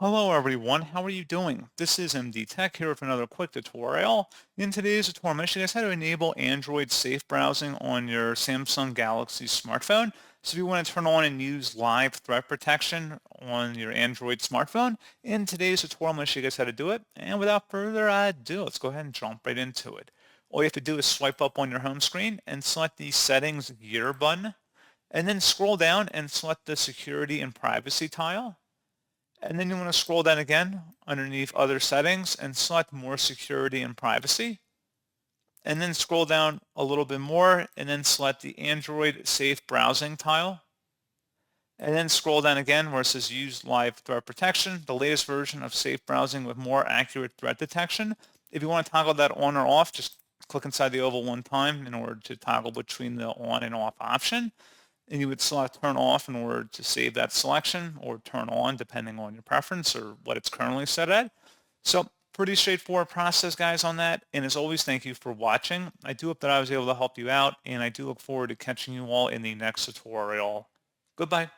Hello everyone, how are you doing? This is MD Tech here with another quick tutorial. In today's tutorial, I'm going to show you guys how to enable Android safe browsing on your Samsung Galaxy smartphone. So if you want to turn on and use live threat protection on your Android smartphone, in today's tutorial, I'm going to show you guys how to do it. And without further ado, let's go ahead and jump right into it. All you have to do is swipe up on your home screen and select the Settings Gear button, and then scroll down and select the Security and Privacy tile. And then you want to scroll down again underneath Other Settings and select More Security and Privacy. And then scroll down a little bit more and then select the Android Safe Browsing tile. And then scroll down again where it says Use Live Threat Protection, the latest version of safe browsing with more accurate threat detection. If you want to toggle that on or off, just click inside the oval one time in order to toggle between the on and off option. And you would select turn off in order to save that selection, or turn on depending on your preference or what it's currently set at. So pretty straightforward process, guys, on that. And as always, thank you for watching. I do hope that I was able to help you out, and I do look forward to catching you all in the next tutorial. Goodbye.